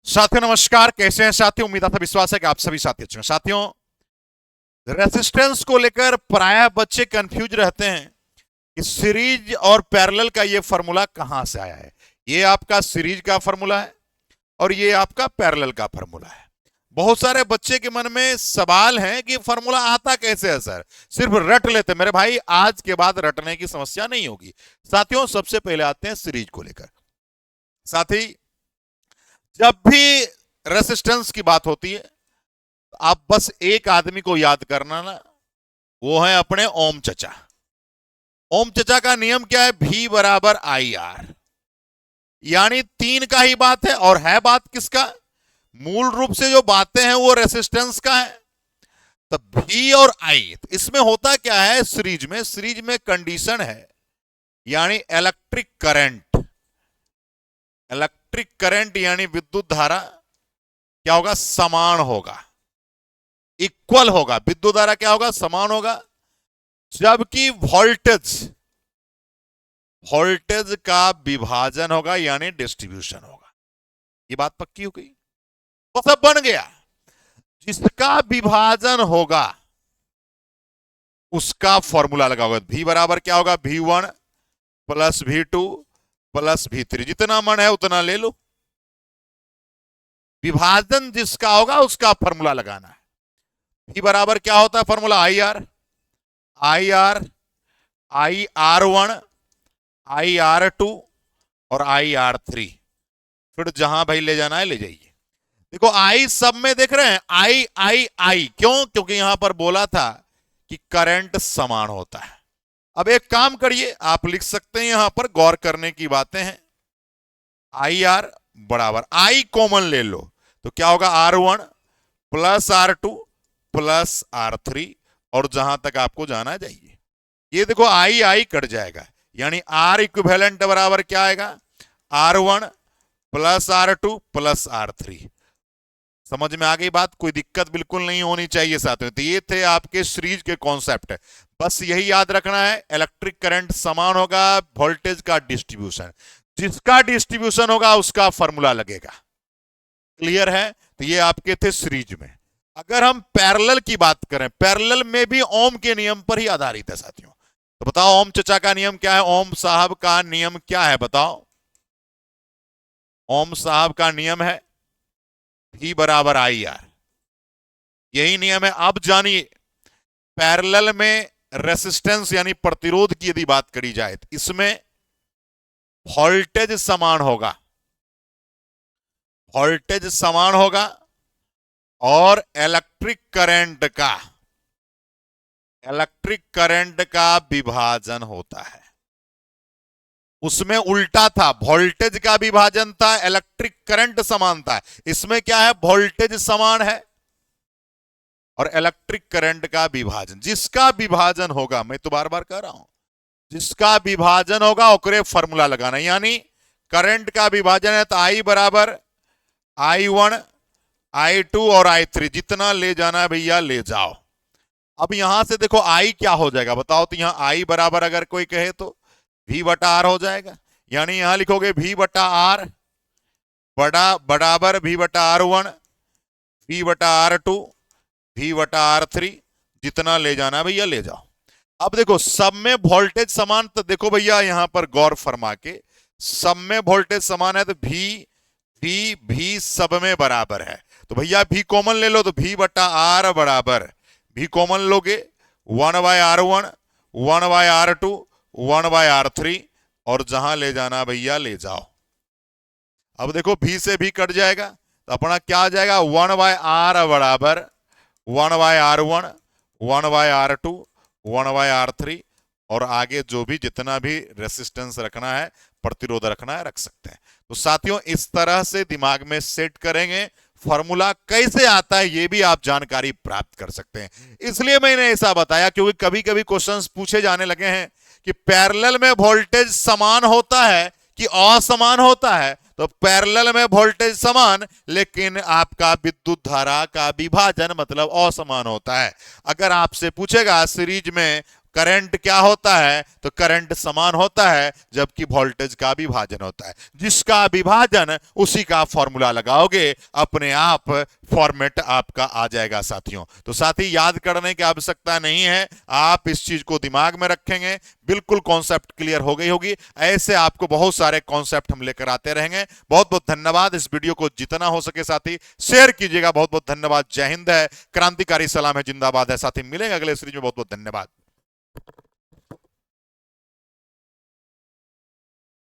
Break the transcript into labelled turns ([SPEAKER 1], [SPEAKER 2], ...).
[SPEAKER 1] साथियों नमस्कार, कैसे हैं साथियों। उम्मीद था विश्वास है कि आप सभी साथी अच्छे हैं। साथियों, रेजिस्टेंस को लेकर प्रायः बच्चे कंफ्यूज रहते हैं कि सीरीज और पैरेलल का ये फॉर्मूला कहां से आया है। ये आपका सीरीज का फॉर्मूला है और ये आपका पैरेलल का फॉर्मूला है। बहुत सारे बच्चे के मन में सवाल है कि फॉर्मूला आता कैसे है सर, सिर्फ रट लेते। मेरे भाई, आज के बाद रटने की समस्या नहीं होगी। साथियों, सबसे पहले आते हैं सीरीज को लेकर। साथी, जब भी रेसिस्टेंस की बात होती है तो आप बस एक आदमी को याद करना ना, वो है अपने ओम चचा। ओम चचा का नियम क्या है? V बराबर आई आर, यानी तीन का ही बात है। और है बात किसका? मूल रूप से जो बातें हैं वो रेसिस्टेंस का है। तो V और I, इसमें होता क्या है सीरीज में कंडीशन है, यानी इलेक्ट्रिक करंट। इलेक्ट्रिक करंट यानी विद्युत धारा क्या होगा? समान होगा, इक्वल होगा। विद्युत धारा क्या होगा? समान होगा। जबकि वोल्टेज का विभाजन होगा, यानी डिस्ट्रीब्यूशन होगा। ये बात पक्की हो गई? तो सब बन गया। जिसका विभाजन होगा उसका फॉर्मूला लगा होगा। V बराबर क्या होगा? V1 plus V2 plus V3। जितना मन है उतना ले लो। विभाजन जिसका होगा उसका फॉर्मूला लगाना है। V बराबर क्या होता है फॉर्मूला? IR1 IR2 और IR3। फिर जहां भाई ले जाना है ले जाइए। देखो, आई सब में देख रहे हैं, आई क्यों? क्योंकि यहां पर बोला था कि करंट समान होता है। अब एक काम करिए, आप लिख सकते हैं, यहां पर गौर करने की बातें हैं। IR बराबर आई कॉमन ले लो तो क्या होगा? R1 plus R2 plus R3, और जहां तक आपको जाना जाइए। ये देखो, आई कट जाएगा, यानी R इक्विवेलेंट बराबर क्या आएगा? R1 plus R2 plus R3। समझ में आ गई बात? कोई दिक्कत बिल्कुल नहीं होनी चाहिए साथियों। तो ये थे आपके सीरीज के कॉन्सेप्ट। बस यही याद रखना है, इलेक्ट्रिक करंट समान होगा, वोल्टेज का डिस्ट्रीब्यूशन, जिसका डिस्ट्रीब्यूशन होगा उसका फॉर्मूला लगेगा। क्लियर है? तो ये आपके थे सीरीज में। अगर हम पैरेलल की बात करें, पैरेलल में भी ओम के नियम पर ही आधारित है साथियों। तो बताओ, ओम चचा का नियम क्या है? ओम साहब का नियम क्या है बताओ? ओम साहब का नियम है V बराबर आई आर। यही नियम है। अब जानिए, पैरेलल में रेसिस्टेंस यानी प्रतिरोध की यदि बात करी जाए तो इसमें वोल्टेज समान होगा, वोल्टेज समान होगा, और इलेक्ट्रिक करंट का विभाजन होता है। उसमें उल्टा था, वोल्टेज का विभाजन था, इलेक्ट्रिक करंट समान था। इसमें क्या है? वोल्टेज समान है और इलेक्ट्रिक करंट का विभाजन। जिसका विभाजन होगा, मैं तो बार बार कह रहा हूं, जिसका विभाजन होगा ओकरे फॉर्मूला लगाना। यानी करंट का विभाजन है तो I बराबर I1 I2 और I3। जितना ले जाना है भैया ले जाओ। अब यहां से देखो I क्या हो जाएगा बताओ? तो यहां I बराबर अगर कोई कहे तो V बटा R हो जाएगा। यानी यहां लिखोगे V बटा R बराबर V बटा R1 V बटा R2 V बटा R3। जितना ले जाना भैया ले जाओ। अब देखो, सब में वोल्टेज समान, तो देखो भैया यहां पर गौर फरमा के, सब में वोल्टेज समान है तो V सब में बराबर है। तो भैया V कॉमन ले लो तो V बटा R बराबर, V कॉमन लोगे 1/R1 1/R2 1/R3, और जहां ले जाना भैया ले जाओ। अब देखो, V से भी कट जाएगा तो अपना क्या आ जाएगा? 1/R बराबर 1/R1 1/R2 1/R3, और आगे जो भी जितना भी रेसिस्टेंस रखना है, प्रतिरोध रखना है, रख सकते हैं। तो साथियों, इस तरह से दिमाग में सेट करेंगे। फॉर्मूला कैसे आता है ये भी आप जानकारी प्राप्त कर सकते हैं। इसलिए मैंने ऐसा बताया क्योंकि कभी कभी क्वेश्चंस पूछे जाने लगे हैं कि पैरेलल में वोल्टेज समान होता है कि असमान होता है। तो पैरेलल में वोल्टेज समान, लेकिन आपका विद्युत धारा का विभाजन मतलब असमान होता है। अगर आपसे पूछेगा सीरीज में करंट क्या होता है? तो करंट समान होता है जबकि वोल्टेज का विभाजन होता है। जिसका विभाजन उसी का फॉर्मूला लगाओगे, अपने आप फॉर्मेट आपका आ जाएगा साथियों। तो साथी याद करने की आवश्यकता नहीं है, आप इस चीज को दिमाग में रखेंगे, बिल्कुल कॉन्सेप्ट क्लियर हो गई होगी। ऐसे आपको बहुत सारे कॉन्सेप्ट हम लेकर आते रहेंगे। बहुत बहुत धन्यवाद। इस वीडियो को जितना हो सके साथी शेयर कीजिएगा। बहुत बहुत धन्यवाद। जय हिंद है, क्रांतिकारी सलाम है, जिंदाबाद है साथी। मिलेंगे अगले सीरीज में। बहुत बहुत धन्यवाद।